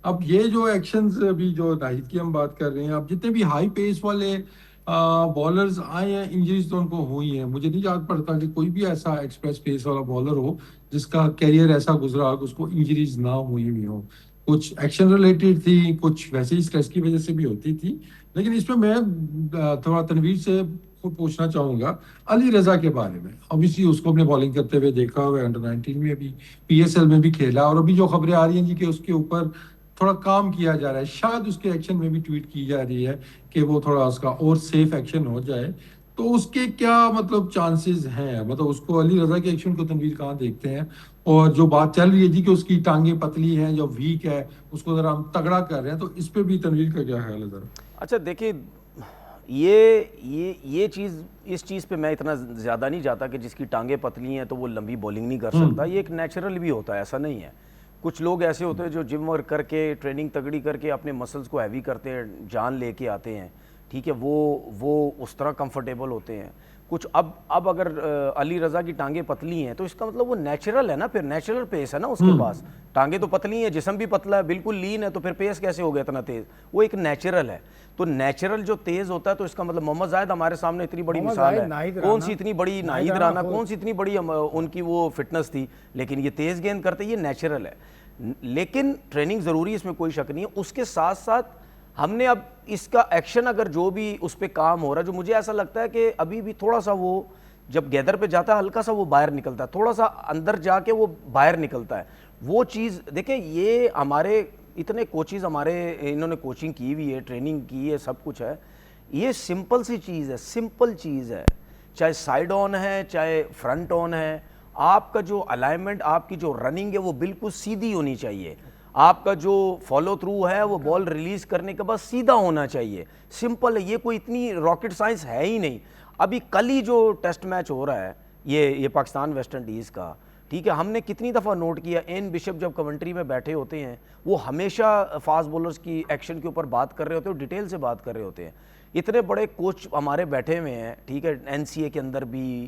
اب یہ جو ایکشنز ابھی جو ناہید کی ہم بات کر رہے ہیں، اب جتنے بھی ہائی پیس والے بالرز آئے ہیں، انجریز تو ان کو ہوئی ہیں. مجھے نہیں یاد پڑتا کہ کوئی بھی ایسا ایکسپریس پیس والا بالر ہو جس کا کیریئر ایسا گزرا کہ اس کو انجریز نہ ہوئی ہوئی ہو. کچھ ایکشن ریلیٹڈ تھی، کچھ ویسے ہی اسٹریس کی وجہ سے بھی ہوتی تھی. لیکن اس میں تھوڑا تنویر سے خود پوچھنا چاہوں گا علی رضا کے بارے میں. اوبیسلی اس کو اپنے بالنگ کرتے ہوئے دیکھا ہوا ہے، انڈر 19 میں بھی، پی ایس ایل میں بھی کھیلا. اور ابھی جو خبریں آ رہی ہیں جی کہ اس کے اوپر تھوڑا کام کیا جا رہا ہے، شاید اس کے ایکشن میں بھی ٹویٹ کی جا رہی ہے کہ وہ تھوڑا اس کا اور سیف ایکشن ہو جائے. تو اس کے کیا مطلب چانسز ہیں؟ مطلب اس کو علی رضا کے ایکشن کو تنویر کہاں دیکھتے ہیں؟ اور جو بات چل رہی ہے جی کہ اس کی ٹانگیں پتلی ہیں، جو ویک ہے اس کو ذرا ہم تگڑا کر رہے ہیں، تو اس پہ بھی تنویر کا کیا خیال ہے ذرا؟ اچھا دیکھیے، یہ چیز، اس چیز پہ میں اتنا زیادہ نہیں جاتا کہ جس کی ٹانگیں پتلی ہیں تو وہ لمبی بولنگ نہیں کر سکتا. یہ ایک نیچرل بھی ہوتا ہے، ایسا نہیں ہے. کچھ لوگ ایسے ہوتے ہیں جو جم ورک کر کے، ٹریننگ تگڑی کر کے اپنے مسلز کو ہیوی کرتے ہیں، جان لے کے آتے ہیں، ٹھیک ہے، وہ اس طرح کمفرٹیبل ہوتے ہیں. کچھ اب اگر علی رضا کی ٹانگیں پتلی ہیں تو اس کا مطلب وہ نیچرل ہے نا، پھر نیچرل پیس ہے نا اس کے پاس. ٹانگیں تو پتلی ہیں، جسم بھی پتلا ہے، بالکل لین ہے، تو پھر پیس کیسے ہو گیا اتنا تیز؟ وہ ایک نیچرل ہے. تو نیچرل جو تیز ہوتا ہے، تو اس کا مطلب محمد زاہد ہمارے سامنے اتنی بڑی مثال ہے، کون سی اتنی بڑی ناہید رانا، کون سی اتنی بڑی ان کی وہ فٹنس تھی، لیکن یہ تیز گیند کرتے، یہ نیچرل ہے. لیکن ٹریننگ ضروری ہے، اس میں کوئی شک نہیں ہے. اس کے ساتھ ساتھ ہم نے اب اس کا ایکشن، اگر جو بھی اس پہ کام ہو رہا ہے، جو مجھے ایسا لگتا ہے کہ ابھی بھی تھوڑا سا وہ جب گیدر پہ جاتا ہے ہلکا سا وہ باہر نکلتا ہے، تھوڑا سا اندر جا کے وہ باہر نکلتا ہے. وہ چیز دیکھیں، یہ ہمارے اتنے کوچز، ہمارے انہوں نے کوچنگ کی ہوئی ہے، ٹریننگ کی ہے، سب کچھ ہے. یہ سمپل سی چیز ہے، سمپل چیز ہے. چاہے سائیڈ آن ہے، چاہے فرنٹ آن ہے، آپ کا جو الائنمنٹ، آپ کی جو رننگ ہے وہ بالکل سیدھی ہونی چاہیے. آپ کا جو فالو تھرو ہے وہ بال ریلیز کرنے کے بعد سیدھا ہونا چاہیے. سمپل ہے، یہ کوئی اتنی راکٹ سائنس ہے ہی نہیں. ابھی کل ہی جو ٹیسٹ میچ ہو رہا ہے یہ پاکستان ویسٹ انڈیز کا، ٹھیک ہے، ہم نے کتنی دفعہ نوٹ کیا، این بشپ جب کمنٹری میں بیٹھے ہوتے ہیں وہ ہمیشہ فاسٹ بولرز کی ایکشن کے اوپر بات کر رہے ہوتے ہیں، اور ڈیٹیل سے بات کر رہے ہوتے ہیں. اتنے بڑے کوچ ہمارے بیٹھے ہوئے ہیں، ٹھیک ہے، این سی اے کے اندر بھی،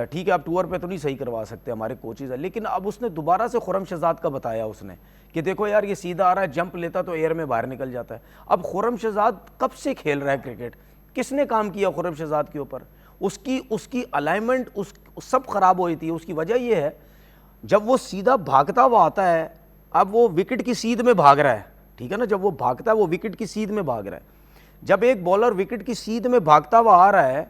ٹھیک ہے، آپ ٹور پہ تو نہیں صحیح کروا سکتے، ہمارے کوچز ہیں. لیکن اب اس نے دوبارہ سے خرم شہزاد کا بتایا اس نے کہ دیکھو یار، یہ سیدھا آ رہا ہے، جمپ لیتا تو ایئر میں باہر نکل جاتا ہے. اب خرم شہزاد کب سے کھیل رہا ہے کرکٹ؟ کس نے کام کیا خرم شہزاد کے اوپر؟ اس کی الائنمنٹ سب خراب ہوئی تھی. اس کی وجہ یہ ہے، جب وہ سیدھا بھاگتا ہوا آتا ہے، اب وہ وکٹ کی سیدھ میں بھاگ رہا ہے، ٹھیک ہے نا، جب وہ بھاگتا ہے وہ وکٹ کی سیدھ میں بھاگ رہا ہے. جب ایک بالر وکٹ کی سیدھ میں بھاگتا ہوا آ رہا ہے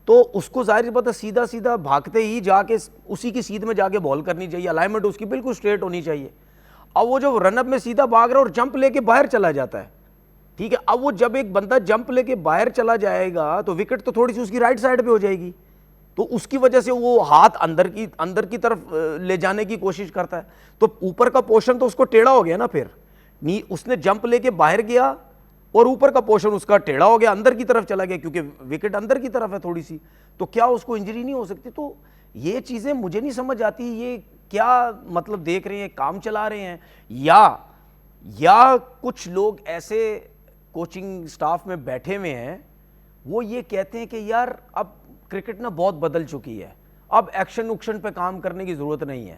تو اس کو ظاہر سی بات ہے سیدھا سیدھا بھاگتے ہی جا کے اسی کی سیدھ میں جا کے بال کرنی چاہیے، الائنمنٹ اس کی بالکل اسٹریٹ ہونی چاہیے. اب وہ جو رن اپ میں سیدھا بھاگ رہا ہے اور جمپ لے کے باہر چلا جاتا ہے، ٹھیک ہے، اب وہ جب ایک بندہ جمپ لے کے باہر چلا جائے گا تو وکٹ تو تھوڑی سی اس کی رائٹ سائڈ پہ ہو جائے گی، تو اس کی وجہ سے وہ ہاتھ اندر کی طرف لے جانے کی کوشش کرتا ہے. تو اوپر کا پورشن تو اس کو ٹیڑھا ہو گیا نا، پھر اس نے جمپ لے کے باہر گیا اور اوپر کا پورشن اس کا ٹیڑھا ہو گیا، اندر کی طرف چلا گیا، کیونکہ وکٹ اندر کی طرف ہے تھوڑی سی، تو کیا اس کو انجری نہیں ہو سکتی؟ تو یہ چیزیں مجھے نہیں سمجھ آتی، یہ کیا مطلب دیکھ رہے ہیں، کام چلا رہے ہیں، یا کچھ لوگ ایسے کوچنگ سٹاف میں بیٹھے ہوئے ہیں وہ یہ کہتے ہیں کہ یار اب کرکٹ نا بہت بدل چکی ہے، اب ایکشن اکشن پہ کام کرنے کی ضرورت نہیں ہے.